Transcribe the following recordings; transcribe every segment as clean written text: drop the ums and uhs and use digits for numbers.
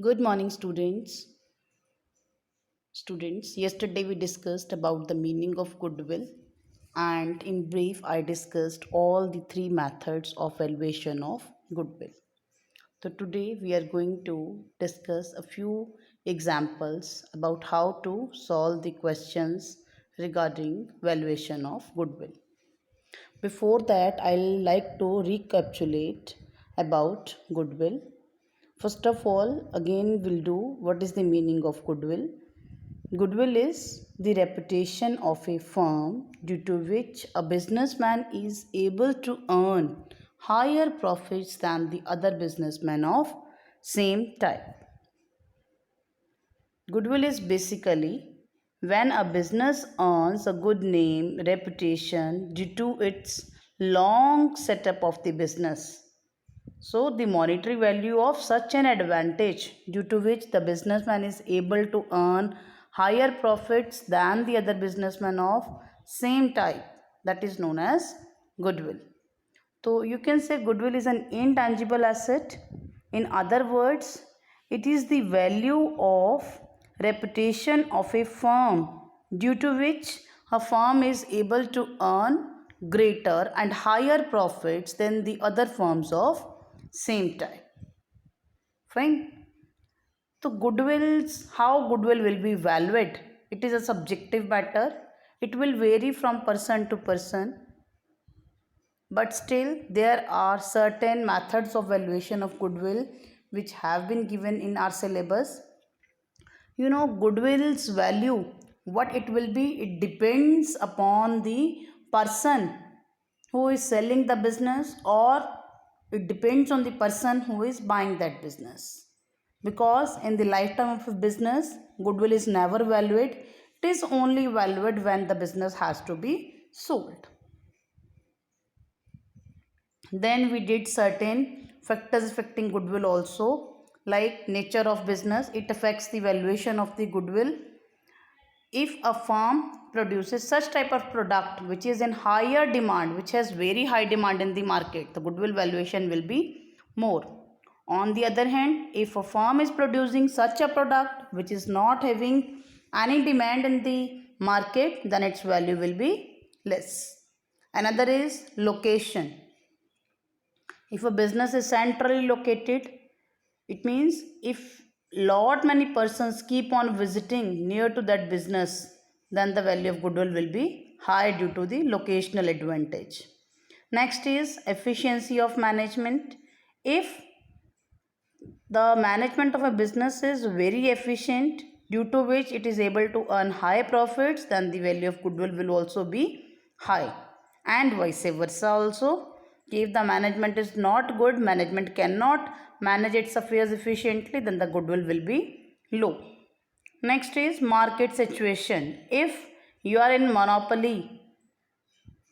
Good morning, students. Yesterday we discussed about the meaning of goodwill, and in brief, I discussed all the three methods of valuation of goodwill. So, today we are going to discuss a few examples about how to solve the questions regarding valuation of goodwill. Before that, I'll like to recapitulate about goodwill. First of all, again, we'll do what is the meaning of goodwill. Goodwill is the reputation of a firm due to which a businessman is able to earn higher profits than the other businessmen of same type. Goodwill is basically when a business earns a good name, reputation due to its long setup of the business. So, the monetary value of such an advantage due to which the businessman is able to earn higher profits than the other businessman of same type, that is known as goodwill. So, you can say goodwill is an intangible asset. In other words, it is the value of reputation of a firm due to which a firm is able to earn greater and higher profits than the other firms of same type. Fine. So how goodwill will be valued? It is a subjective matter. It will vary from person to person. But still, there are certain methods of valuation of goodwill which have been given in our syllabus. Goodwill's value, what it will be, it depends upon the person who is selling the business, or it depends on the person who is buying that business. Because in the lifetime of a business, goodwill is never valued. It is only valued when the business has to be sold. Then we did certain factors affecting goodwill also, like nature of business. It affects the valuation of the goodwill. If a firm produces such type of product which is in higher demand, which has very high demand in the market, the goodwill valuation will be more. On the other hand, if a firm is producing such a product which is not having any demand in the market, then its value will be less. Another is location. If a business is centrally located, it means if lot many persons keep on visiting near to that business, then the value of goodwill will be high due to the locational advantage. Next is efficiency of management. If the management of a business is very efficient, due to which it is able to earn high profits, then the value of goodwill will also be high. And vice versa also. If the management is not good, management cannot manage its affairs efficiently, then the goodwill will be low. Next is market situation. If you are in monopoly,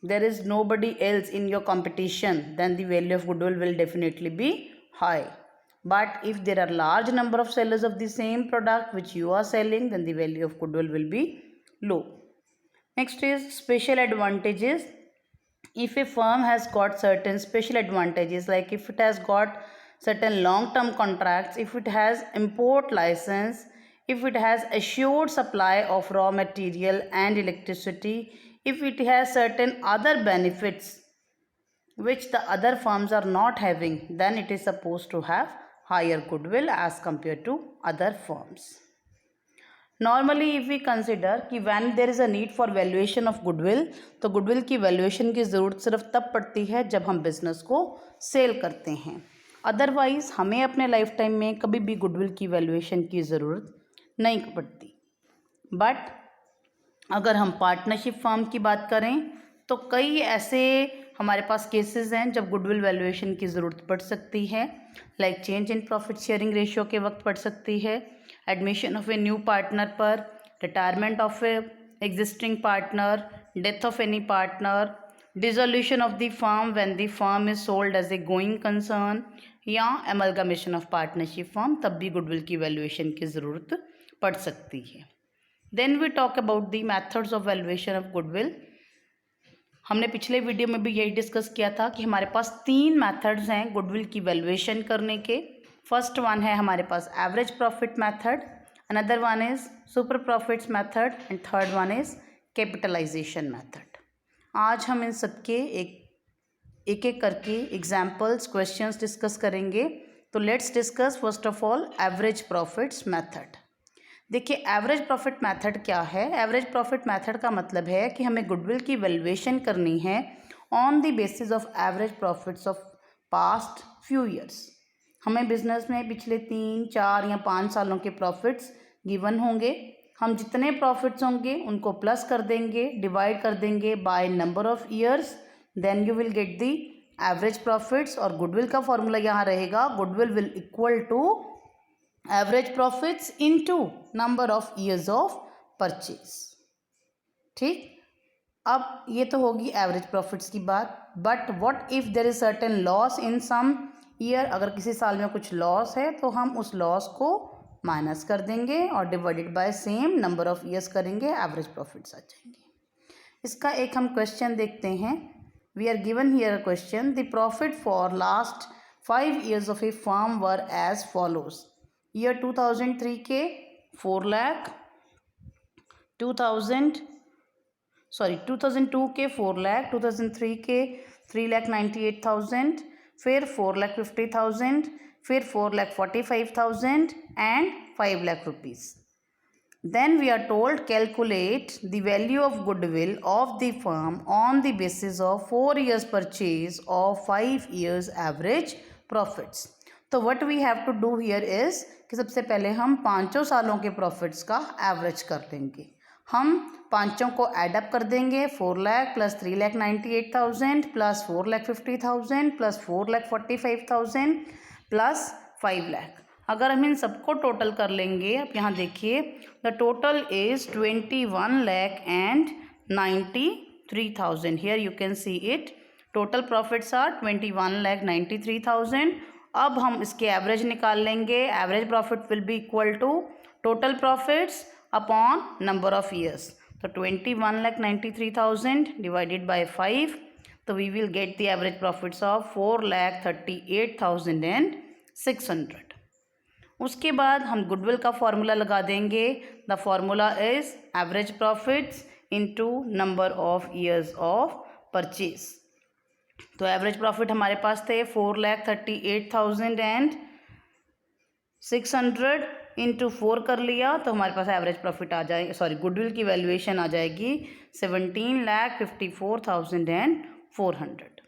there is nobody else in your competition, then the value of goodwill will definitely be high. But if there are large number of sellers of the same product which you are selling, then the value of goodwill will be low. Next is special advantages. If a firm has got certain special advantages, like if it has got certain long term contracts, if it has import license, if it has assured supply of raw material and electricity, if it has certain other benefits which the other firms are not having, then it is supposed to have higher goodwill as compared to other firms. Normally if we consider कि when there is a need for valuation of goodwill, तो goodwill की valuation की ज़रूरत सिर्फ तब पड़ती है जब हम बिज़नेस को सेल करते हैं. अदरवाइज़ हमें अपने लाइफ टाइम में कभी भी गुडविल की वैल्यूएशन की ज़रूरत नहीं पड़ती. बट अगर हम पार्टनरशिप फर्म की बात करें तो कई ऐसे हमारे पास केसेस हैं जब गुडविल वैल्यूएशन की ज़रूरत पड़ सकती है. Like change in profit sharing ratio के वक्त पड़ सकती है, admission of a new partner पर, retirement of an existing partner, death of any partner, dissolution of the firm when the firm is sold as a going concern, या amalgamation of partnership firm, तब भी goodwill की valuation की ज़रूरत पड़ सकती है. Then we talk about the methods of valuation of goodwill. हमने पिछले वीडियो में भी यही डिस्कस किया था कि हमारे पास 3 मेथड्स हैं गुडविल की वैल्यूएशन करने के. फर्स्ट वन है हमारे पास average profit method, another one is super profits method and third one is capitalisation method. आज हम इन सबके एक एक करके एग्जाम्पल्स क्वेश्चंस डिस्कस करेंगे। तो let's discuss first of all average profits method. देखिए एवरेज प्रॉफिट मेथड क्या है। एवरेज प्रॉफिट मेथड का मतलब है कि हमें गुडविल की वैल्यूएशन करनी है on the basis of average profits of past few years. हमें बिजनेस में पिछले 3, 4 या 5 सालों के प्रॉफिट्स गिवन होंगे। हम जितने प्रॉफिट्स होंगे उनको प्लस कर देंगे, डिवाइड कर देंगे by number of years, then you will get the average profits. और गुडविल का फॉर्मूला यहाँ रहेगा, goodwill will equal to average profits into number of years of purchase. ठीक, अब ये तो होगी एवरेज प्रॉफिट्स की बात। But what if there is certain loss in some year. अगर किसी साल में कुछ लॉस है तो हम उस लॉस को माइनस कर देंगे और divided by same number of years करेंगे, एवरेज प्रॉफिट्स आ जाएंगे। इसका एक हम क्वेश्चन देखते हैं। We are given here a question, the profit for last 5 years of a firm were as follows. Year 2003 के 4 लाख, 2002 के 4 लाख, 2003 के 3,98,000, फिर 4,50,000, फिर 4,45,000 and 5 lakh rupees. Then we are told calculate the value of goodwill of the firm on the basis of 4 years purchase of 5 years average profits. तो what we have to do here is कि सबसे पहले हम 5 सालों के profits का average कर लेंगे। हम 5 को एडअप कर देंगे, 4 lakh plus 3,98,000 plus 4,50,000 plus 4,45,000 plus 5 lakh. अगर हम इन सबको टोटल कर लेंगे, अब यहाँ देखिए the total is 21,93,000। Here you can see it, total profits are 21,93,000। अब हम इसके एवरेज निकाल लेंगे। Average profit will be equal to total profits upon number of years. तो 21,93,000 डिवाइडेड बाय 5, तो we will get the average profits of 4,38,600। उसके बाद हम गुडविल का फॉर्मूला लगा देंगे। The formula is average profits into number of years of purchase. तो average profit हमारे पास थे 4,38,600 इंटू 4 कर लिया, तो हमारे पास एवरेज प्रॉफिट आ जाएगी, सॉरी गुडविल की वैल्यूएशन आ जाएगी 17,54,400।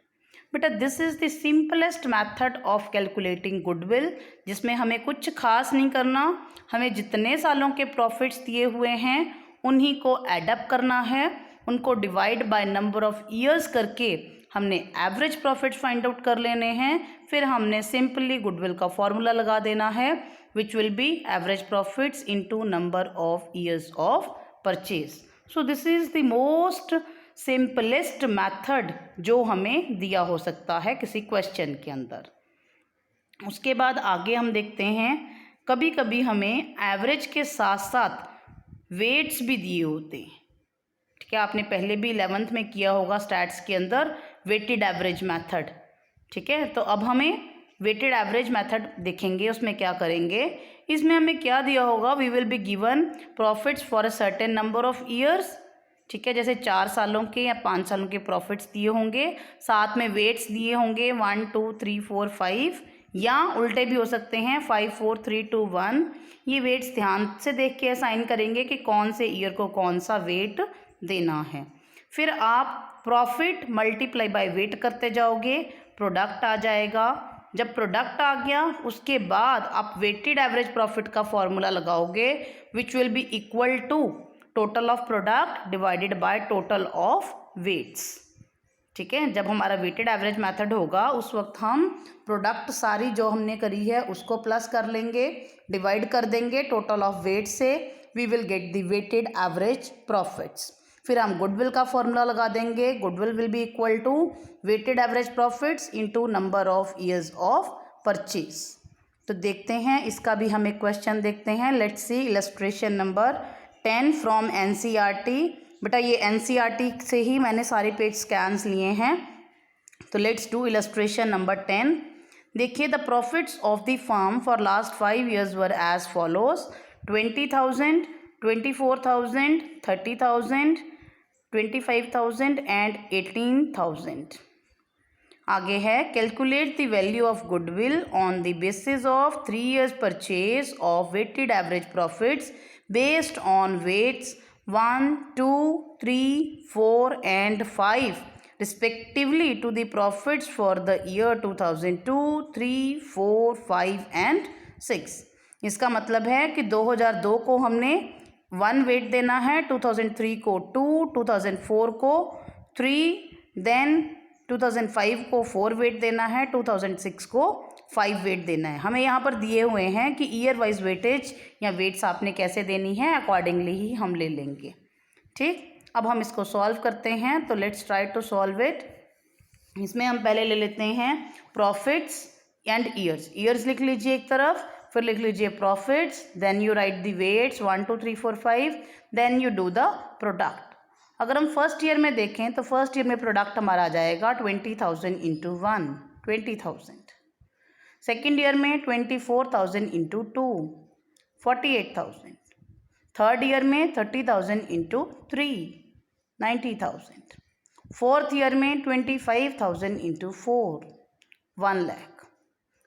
बेटा this is the simplest method of calculating goodwill, जिसमें हमें कुछ खास नहीं करना। हमें जितने सालों के प्रॉफिट्स दिए हुए हैं उन्हीं को एडअप करना है, उनको divide by number of years करके हमने एवरेज प्रॉफिट्स फाइंड आउट कर लेने हैं। फिर हमने सिंपली गुडविल का फॉर्मूला लगा देना है, विच will B average profits into number of years of purchase. So this is the most simplest method जो हमें दिया हो सकता है किसी क्वेश्चन के अंदर। उसके बाद आगे हम देखते हैं, कभी कभी हमें एवरेज के साथ साथ वेट्स भी दिए होते हैं। ठीक है, आपने पहले भी 11th में किया होगा स्टैट्स के अंदर वेटेड एवरेज मेथड। ठीक है, तो अब हमें वेटेड एवरेज मेथड देखेंगे। उसमें क्या करेंगे, इसमें हमें क्या दिया होगा, we will be given profits for a certain number of years. ठीक है, जैसे 4 सालों के या 5 सालों के प्रॉफिट्स दिए होंगे, साथ में वेट्स दिए होंगे 1, 2, 3, 4, 5, या उल्टे भी हो सकते हैं 5, 4, 3, 2, 1। ये वेट्स ध्यान से देख के असाइन करेंगे कि कौन से ईयर को कौन सा वेट देना है। फिर आप प्रॉफिट मल्टीप्लाई बाय वेट करते जाओगे, प्रोडक्ट आ जाएगा। जब प्रोडक्ट आ गया उसके बाद आप वेटेड एवरेज प्रॉफिट का फॉर्मूला लगाओगे, which will be equal to total of product divided by total of weights. ठीक है, जब हमारा वेटेड एवरेज मेथड होगा उस वक्त हम प्रोडक्ट सारी जो हमने करी है उसको प्लस कर लेंगे, डिवाइड कर देंगे टोटल ऑफ वेट से, we will get the weighted average profits. फिर हम गुडविल का फॉर्मूला लगा देंगे, goodwill will be equal to weighted average profits into number of years of purchase. तो देखते हैं, इसका भी हम एक क्वेश्चन देखते हैं। Let's see illustration number 10 from NCERT। बेटा ये NCERT से ही मैंने सारे पेज स्कैन्स लिए हैं। तो लेट्स डू इलस्ट्रेशन नंबर 10। देखिए the profits of the firm for last 5 years were as follows 20,000, 24,000, 30,000, 25,000 and 18,000. आगे है calculate the value of goodwill on the basis of 3 years purchase of weighted average profits based on weights 1, 2, 3, 4 and 5 respectively to the profits for the year 2002, 3, 4, 5 and 6. इसका मतलब है कि 2002 को हमने 1 wait देना है, 2003 को 2, 2004 को 3, देन 2005 को 4 वेट देना है, 2006 को 5 वेट देना है. हमें यहाँ पर दिए हुए हैं कि ईयर वाइज वेटेज या वेट्स आपने कैसे देनी है, अकॉर्डिंगली ही हम ले लेंगे. ठीक, अब हम इसको सॉल्व करते हैं. तो let's try to solve it. इसमें हम पहले ले लेते हैं प्रॉफिट्स एंड ईयर्स. ईयर्स लिख लीजिए एक तरफ, फिर लिख लीजिए profits, then you write the weights 1, 2, 3, 4, 5, then you do the product. अगर हम फर्स्ट ईयर में देखें तो फर्स्ट ईयर में प्रोडक्ट हमारा आ जाएगा 20,000 इंटू 1, 20,000. सेकेंड ईयर में 24,000 इंटू 2, 48,000. थर्ड ईयर में 30,000 इंटू 3, 90,000. फोर्थ ईयर में 25,000 इंटू 4, 1 lakh.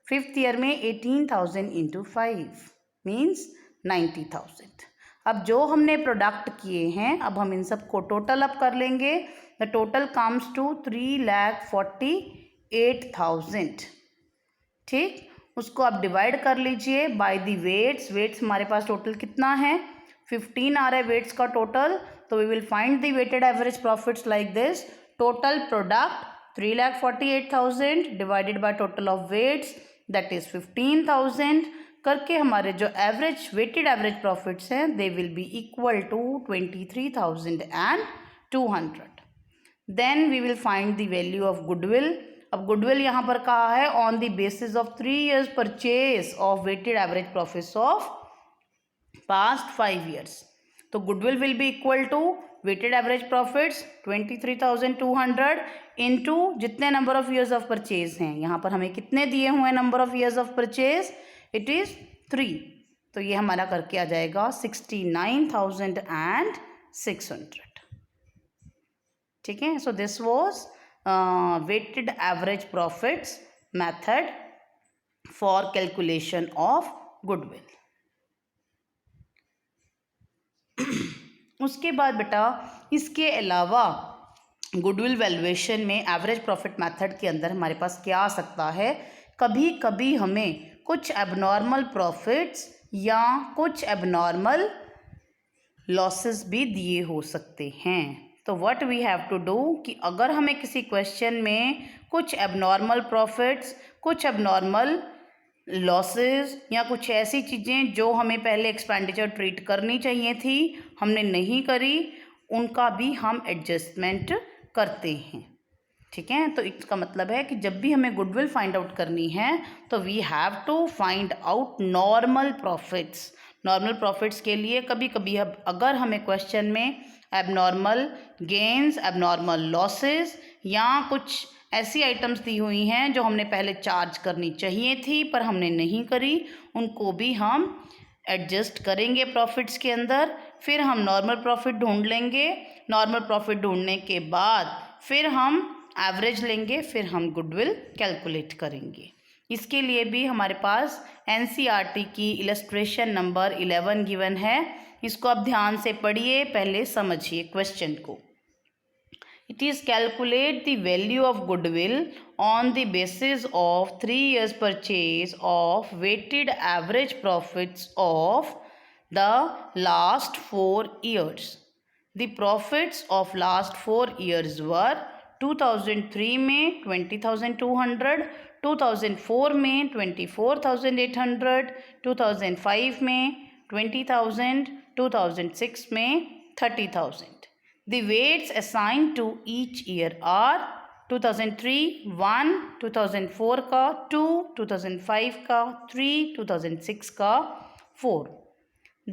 फिफ्थ ईयर में 18,000 इंटू 5 मीन्स 90,000. अब जो हमने प्रोडक्ट किए हैं, अब हम इन सब को टोटल अप कर लेंगे. The total comes to 3,48,000. ठीक, उसको आप डिवाइड कर लीजिए बाय द वेट्स. वेट्स हमारे पास टोटल कितना है, 15 आ रहा है वेट्स का टोटल. तो we will find the weighted average profits like this. Total product 3,48,000 divided by total of weights that is 15,000 करके हमारे जो एवरेज वेटेड एवरेज प्रॉफिट्स हैं they will be equal to 23,200. Then we will find the value of goodwill. अब goodwill यहाँ पर कहा है on the basis of 3 years purchase of weighted average profits of past 5 years. तो goodwill will be equal to weighted average profits 23,200 into जितने number of years of purchase हैं. यहाँ पर हमें कितने दिए हुए हैं number of years of purchase, it is 3. तो ये हमारा करके आ जाएगा 69,600. ठीक है, so this was weighted average profits method for calculation of goodwill. उसके बाद बेटा इसके अलावा गुडविल वैल्यूएशन में एवरेज प्रॉफिट मेथड के अंदर हमारे पास क्या आ सकता है, कभी कभी हमें कुछ एबनॉर्मल प्रॉफिट्स या कुछ एबनॉर्मल लॉसेस भी दिए हो सकते हैं. तो what we have to do कि अगर हमें किसी क्वेश्चन में कुछ एबनॉर्मल प्रॉफिट्स, कुछ एबनॉर्मल लॉसेस या कुछ ऐसी चीज़ें जो हमें पहले एक्सपेंडिचर ट्रीट करनी चाहिए थी हमने नहीं करी, उनका भी हम एडजस्टमेंट करते हैं. ठीक है, तो इसका मतलब है कि जब भी हमें गुडविल फाइंड आउट करनी है तो we have to find out normal profits. Normal profits के लिए कभी कभी अगर हमें क्वेश्चन में एबनॉर्मल गेन्स, एबनॉर्मल लॉसेस या कुछ ऐसी आइटम्स दी हुई हैं जो हमने पहले चार्ज करनी चाहिए थी पर हमने नहीं करी, उनको भी हम एडजस्ट करेंगे प्रॉफिट्स के अंदर. फिर हम नॉर्मल प्रॉफिट ढूंढ लेंगे. नॉर्मल प्रॉफिट ढूंढने के बाद फिर हम एवरेज लेंगे, फिर हम गुडविल कैलकुलेट करेंगे. इसके लिए भी हमारे पास एनसीईआरटी की इलस्ट्रेशन नंबर 11 गिवन है. इसको आप ध्यान से पढ़िए, पहले समझिए क्वेश्चन को. It is calculate the value of goodwill on the basis of 3 years purchase of weighted average profits of the last 4 years. The profits of last 4 years were 2003 में 20,200, 2004 में 24,800, 2005 में 20,000, 2006 में 30,000. The weights assigned to each year are 2003 1, 2004 का 2, 2005 का 3, 2006 का 4.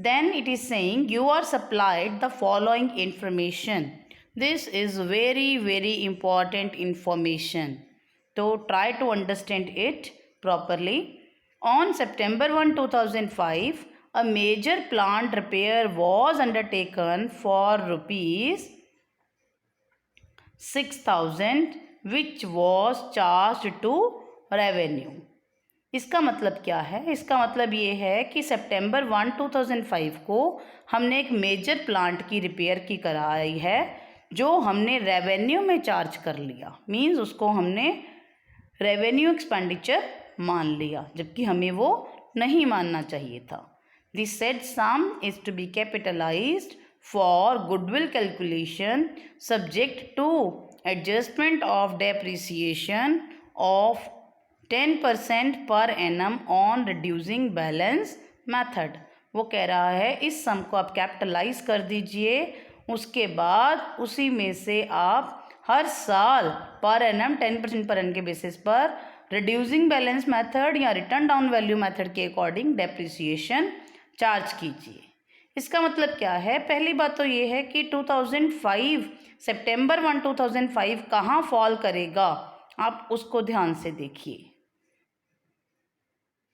Then it is saying you are supplied the following information. This is very very important information. So try to understand it properly. On September 1, 2005, a major plant repair was undertaken for rupees 6,000 which was charged to revenue. इसका मतलब क्या है? इसका मतलब ये है कि सितंबर 1, 2005 को हमने एक मेजर प्लांट की रिपेयर की कराई है जो हमने रेवेन्यू में चार्ज कर लिया, मीन्स उसको हमने रेवेन्यू एक्सपेंडिचर मान लिया, जबकि हमें वो नहीं मानना चाहिए था. The said sum is to be capitalised for goodwill calculation subject to adjustment of depreciation of 10% per annum on reducing balance method. वो कह रहा है इस सम को आप कैपिटलाइज कर दीजिए, उसके बाद उसी में से आप हर साल पर एनम 10% पर एन के बेसिस पर रिड्यूसिंग बैलेंस मेथड या रिटर्न डाउन वैल्यू मेथड के अकॉर्डिंग डेप्रिसिएशन चार्ज कीजिए. इसका मतलब क्या है? पहली बात तो ये है कि 2005 सितंबर 1, 2005 कहाँ फॉल करेगा, आप उसको ध्यान से देखिए.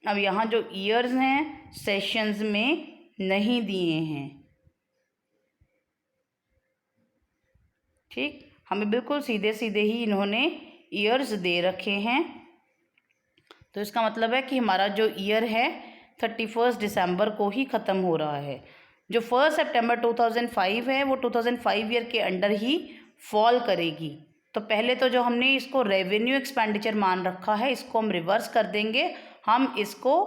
अब यहाँ जो ईयर्स हैं सेशंस में नहीं दिए हैं, ठीक, हमें बिल्कुल सीधे सीधे ही इन्होंने ईयर्स दे रखे हैं. तो इसका मतलब है कि हमारा जो ईयर है 31 दिसंबर को ही ख़त्म हो रहा है. जो 1 सितंबर 2005 है वो 2005 ईयर के अंडर ही फॉल करेगी. तो पहले तो जो हमने इसको रेवेन्यू एक्सपेंडिचर मान रखा है इसको हम रिवर्स कर देंगे, हम इसको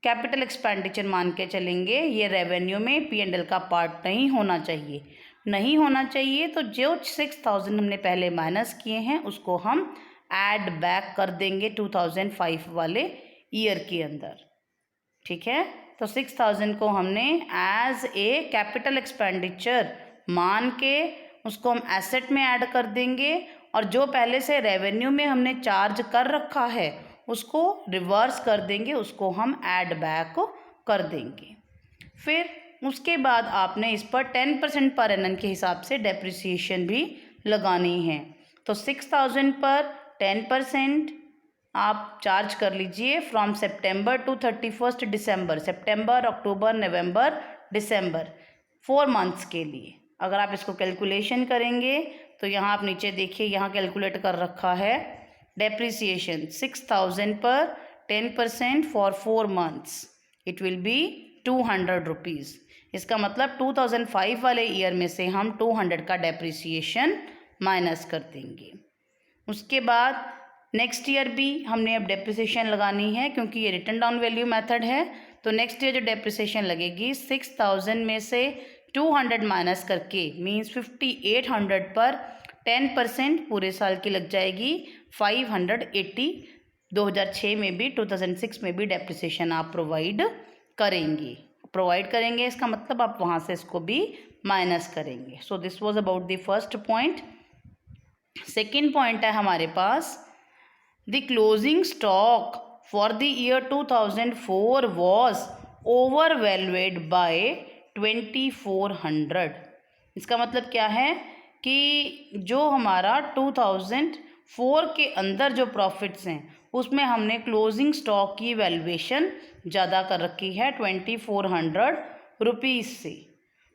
कैपिटल एक्सपेंडिचर मान के चलेंगे. ये रेवेन्यू में P&L का पार्ट नहीं होना चाहिए, नहीं होना चाहिए. तो जो 6,000 हमने पहले माइनस किए हैं उसको हम ऐड बैक कर देंगे 2005 वाले ईयर के अंदर, ठीक है. तो 6,000 को हमने एज ए कैपिटल एक्सपेंडिचर मान के उसको हम एसेट में ऐड कर देंगे, और जो पहले से रेवेन्यू में हमने चार्ज कर रखा है उसको रिवर्स कर देंगे, उसको हम ऐड बैक कर देंगे. फिर उसके बाद आपने इस पर 10% पर एनम के हिसाब से डेप्रिसिएशन भी लगानी है. तो 6,000 पर 10% आप चार्ज कर लीजिए फ्रॉम सितंबर टू 31 दिसंबर, सितंबर, अक्टूबर, नवंबर, दिसंबर, 4 मंथ्स के लिए. अगर आप इसको कैलकुलेशन करेंगे तो यहाँ आप नीचे देखिए, यहाँ कैलकुलेट कर रखा है डेप्रिसिएशन 6,000 पर 10% for 4 months, it will be 200 rupees. इसका मतलब 2005 वाले ईयर में से हम 200 का डेप्रिसिएशन माइनस कर देंगे. उसके बाद नेक्स्ट ईयर भी हमने अब डेप्रिसिएशन लगानी है क्योंकि ये रिटर्न डाउन वैल्यू मेथड है. तो नेक्स्ट ईयर जो डेप्रिसिएशन लगेगी 6,000 में से 200 माइनस करके मीन्स 5,800 पर 10% पूरे साल की लग जाएगी 580. 2006 में भी 2006 में भी डेप्रिसिएशन आप प्रोवाइड करेंगे, इसका मतलब आप वहाँ से इसको भी माइनस करेंगे. So this was about the first point. Second point है हमारे पास, the closing stock for the year 2004 was overvalued by 2,400. इसका मतलब क्या है कि जो हमारा 2004 के अंदर जो प्रॉफिट्स हैं उसमें हमने क्लोजिंग स्टॉक की वैल्यूएशन ज़्यादा कर रखी है 2,400 रुपीज़ से.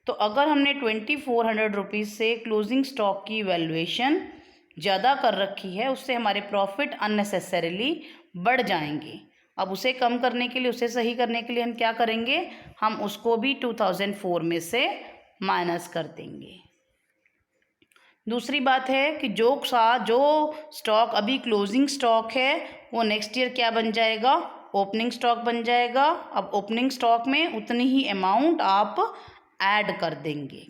तो अगर हमने 2,400 रुपीज़ से क्लोजिंग स्टॉक की वैल्यूएशन ज़्यादा कर रखी है उससे हमारे प्रॉफिट अननेसेसरीली बढ़ जाएंगे. अब उसे कम करने के लिए, उसे सही करने के लिए हम क्या करेंगे, हम उसको भी 2004 में से माइनस कर देंगे. दूसरी बात है कि जो स्टॉक अभी क्लोजिंग स्टॉक है वो नेक्स्ट ईयर क्या बन जाएगा, ओपनिंग स्टॉक बन जाएगा. अब ओपनिंग स्टॉक में उतनी ही अमाउंट आप ऐड कर देंगे.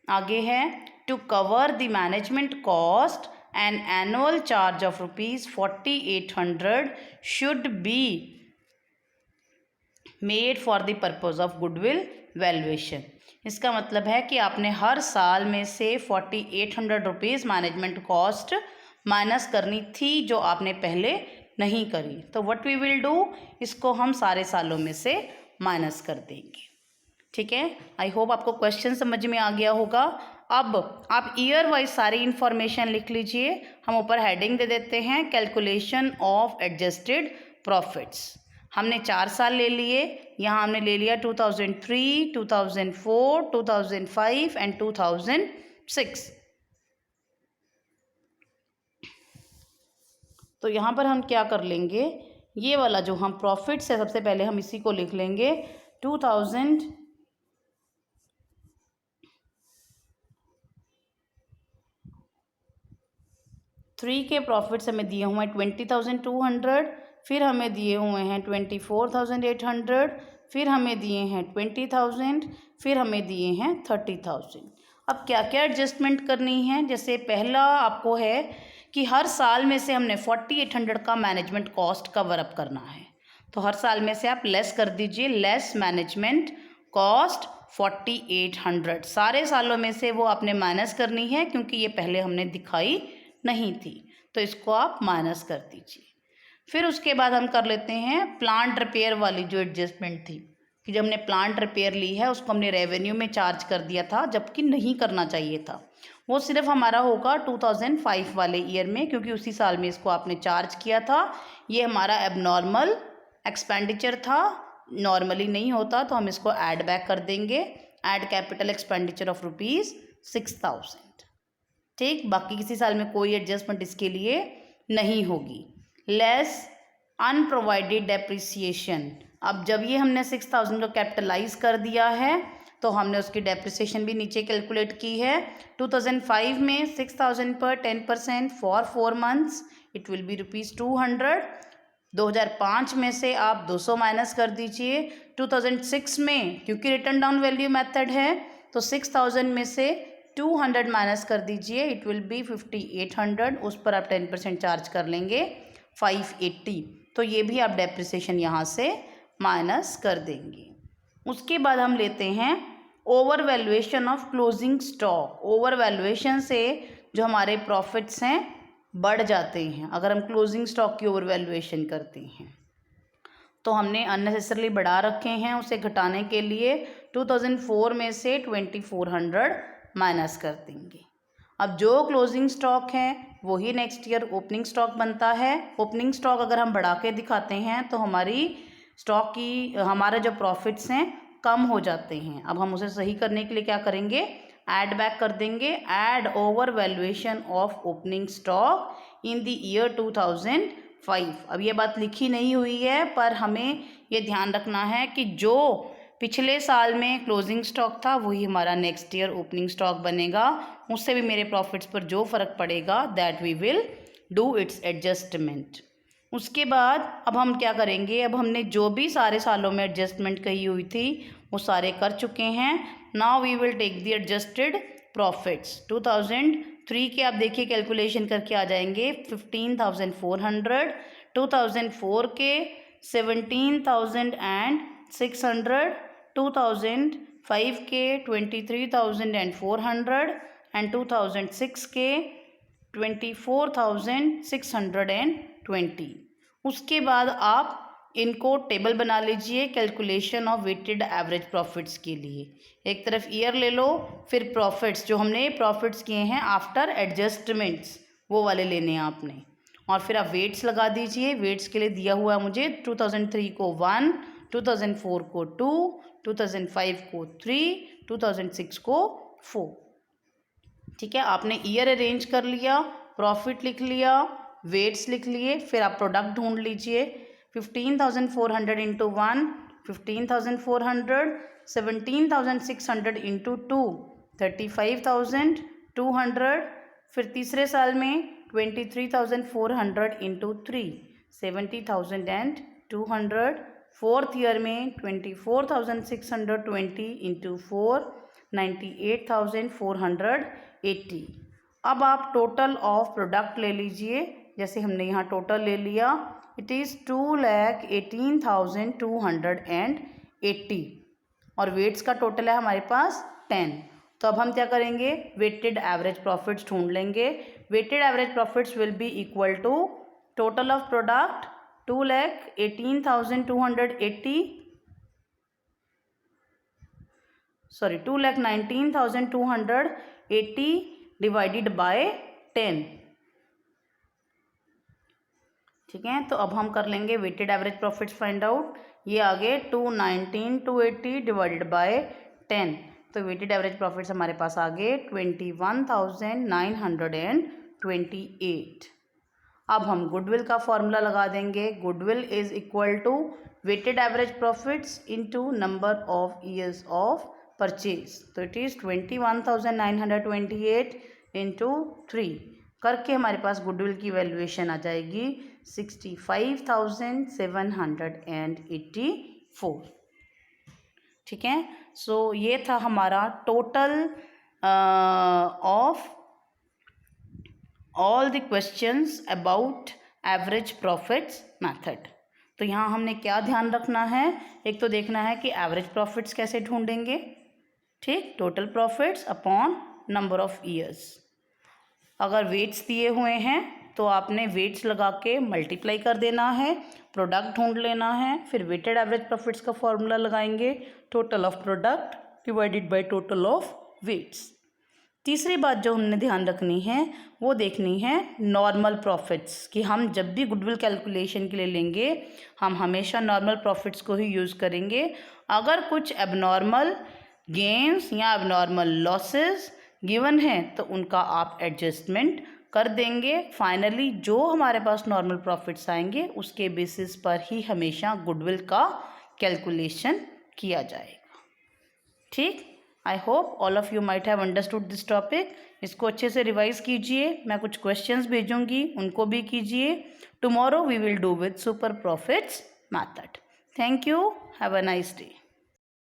आगे है to cover the management cost an annual charge of ₹4,800 should be made for the purpose of goodwill valuation. इसका मतलब है कि आपने हर साल में से 4,800 रुपीज़ मैनेजमेंट कॉस्ट माइनस करनी थी जो आपने पहले नहीं करी. तो व्हाट वी विल डू, इसको हम सारे सालों में से माइनस कर देंगे. ठीक है, आई होप आपको क्वेश्चन समझ में आ गया होगा. अब आप ईयर वाइज सारी इन्फॉर्मेशन लिख लीजिए। हम ऊपर हेडिंग दे देते हैं कैलकुलेशन ऑफ एडजस्टेड प्रॉफिट्स। हमने 4 साल ले लिए, यहाँ हमने ले लिया 2003, 2004, 2005 एंड 2006। तो यहाँ पर हम क्या कर लेंगे, ये वाला जो हम प्रॉफिट्स है सबसे पहले हम इसी को लिख लेंगे। 2003 के प्रॉफिट्स हमें दिए हुए हैं 20,200, फिर हमें दिए हुए हैं 24,800, फिर हमें दिए हैं 20,000, फिर हमें दिए हैं 30,000। अब क्या क्या एडजस्टमेंट करनी है, जैसे पहला आपको है कि हर साल में से हमने 4800 का मैनेजमेंट कॉस्ट कवर अप करना है। तो हर साल में से आप लेस कर दीजिए, लेस मैनेजमेंट कॉस्ट 4800। सारे सालों में से वो आपने माइनस करनी है, क्योंकि ये पहले हमने दिखाई नहीं थी, तो इसको आप माइनस कर दीजिए। फिर उसके बाद हम कर लेते हैं प्लांट रिपेयर वाली जो एडजस्टमेंट थी, कि जब हमने प्लांट रिपेयर ली है उसको हमने रेवेन्यू में चार्ज कर दिया था, जबकि नहीं करना चाहिए था। वो सिर्फ हमारा होगा 2005 वाले ईयर में, क्योंकि उसी साल में इसको आपने चार्ज किया था। ये हमारा एबनॉर्मल एक्सपेंडिचर था, नॉर्मली नहीं होता, तो हम इसको ऐड बैक कर देंगे। Add capital expenditure of ₹6000। ठीक, बाकी किसी साल में कोई एडजस्टमेंट इसके लिए नहीं होगी। Less unprovided depreciation. अब जब ये हमने 6000 को कैपिटलाइज कर दिया है, तो हमने उसकी डेप्रिसिएशन भी नीचे कैलकुलेट की है। 2005 में 6000 पर 10% for 4 months it will be ₹200। 2005 में से आप 200 माइनस कर दीजिए। 2006 में क्योंकि रिटर्न डाउन वैल्यू मेथड है, तो 6000 में से 200 माइनस कर दीजिए, इट विल बी 5800। उस पर आप 10% चार्ज कर लेंगे, 580। तो ये भी आप डेप्रिसिएशन यहाँ से माइनस कर देंगे। उसके बाद हम लेते हैं over valuation of closing stock. Over valuation से जो हमारे प्रॉफिट्स हैं बढ़ जाते हैं अगर हम क्लोजिंग स्टॉक की ओवर वैल्यूएशन करते हैं। तो हमने अननेसेसरली बढ़ा रखे हैं, उसे घटाने के लिए 2004 में से 2400 माइनस कर देंगे। अब जो क्लोजिंग स्टॉक है वही नेक्स्ट ईयर ओपनिंग स्टॉक बनता है। ओपनिंग स्टॉक अगर हम बढ़ा के दिखाते हैं तो हमारी स्टॉक की हमारे जो प्रॉफिट्स हैं कम हो जाते हैं। अब हम उसे सही करने के लिए क्या करेंगे, ऐड बैक कर देंगे। Add over valuation of opening stock in the year 2005। अब ये बात लिखी नहीं हुई है, पर हमें ये ध्यान रखना है कि जो पिछले साल में क्लोजिंग स्टॉक था वही हमारा नेक्स्ट ईयर ओपनिंग स्टॉक बनेगा। उससे भी मेरे प्रॉफिट्स पर जो फ़र्क पड़ेगा that we will do its adjustment. उसके बाद अब हम क्या करेंगे, अब हमने जो भी सारे सालों में एडजस्टमेंट कही हुई थी वो सारे कर चुके हैं। Now we will take the adjusted profits. 2003 के आप देखिए कैलकुलेशन करके आ जाएंगे 15,400, 2004 के 17,600, 2005 के 23,400 एंड 2006 के 24,620। उसके बाद आप इनको टेबल बना लीजिए calculation of weighted average profits के लिए। एक तरफ ईयर ले लो, फिर प्रॉफिट्स जो हमने प्रॉफिट्स किए हैं आफ्टर एडजस्टमेंट्स वो वाले लेने हैं आपने, और फिर आप वेट्स लगा दीजिए। वेट्स के लिए दिया हुआ है मुझे 2003 को 1, 2004 को 2, 2005 को 3, 2006 को 4। ठीक है, आपने ईयर अरेंज कर लिया, प्रॉफिट लिख लिया, वेट्स लिख लिए, फिर आप प्रोडक्ट ढूंढ लीजिए। 15,400 इंटू 1 15,400, 17,600 इंटू 2 35,200, फिर तीसरे साल में 23,400 इंटू 3 70,200, फोर्थ ईयर में 24,620 इंटू 4 98,480। अब आप टोटल ऑफ प्रोडक्ट ले लीजिए, जैसे हमने यहाँ टोटल ले लिया, इट इज़ 2,18,280 और वेट्स का टोटल है हमारे पास 10। तो अब हम क्या करेंगे, वेटेड एवरेज प्रॉफिट्स ढूंढ लेंगे। Weighted average profits will be equal to total of product 2,19,200 80 divided by 10। ठीक है, तो अब हम कर लेंगे weighted average profits find out. ये आ गए 219 280 डिवाइडेड बाय 10, तो वेटेड एवरेज प्रॉफिट्स हमारे पास आ गए 21,928। अब हम गुडविल का फॉर्मूला लगा देंगे। Goodwill is equal to weighted average profits into number of years of purchase. तो इट इज़ 21,928 इंटू 3 करके हमारे पास गुडविल की वैल्यूएशन आ जाएगी 65,784। ठीक है, सो ये था हमारा total of all the questions about average profits method. तो यहाँ हमने क्या ध्यान रखना है, एक तो देखना है कि एवरेज प्रॉफिट्स कैसे ढूंढेंगे। ठीक, total profits upon number of years. अगर वेट्स दिए हुए हैं तो आपने वेट्स लगा के मल्टीप्लाई कर देना है, प्रोडक्ट ढूंढ लेना है, फिर वेटेड एवरेज प्रॉफिट्स का फॉर्मूला लगाएंगे, total of product divided by total of weights. तीसरी बात जो हमने ध्यान रखनी है वो देखनी है नॉर्मल प्रॉफिट्स, कि हम जब भी गुडविल कैलकुलेशन के लिए लेंगे हम हमेशा नॉर्मल प्रॉफिट्स को ही यूज़ करेंगे। अगर कुछ एबनॉर्मल गेन्स या एबनॉर्मल लॉसेस गिवन है तो उनका आप एडजस्टमेंट कर देंगे। फाइनली जो हमारे पास नॉर्मल प्रॉफिट्स आएंगे उसके बेसिस पर ही हमेशा गुडविल का कैलकुलेशन किया जाएगा। ठीक, I hope all of you might have understood this topic. इसको अच्छे से रिवाइज कीजिए, मैं कुछ क्वेश्चंस भेजूंगी उनको भी कीजिए। Tomorrow we will do with super profits method. Thank you, have a nice day.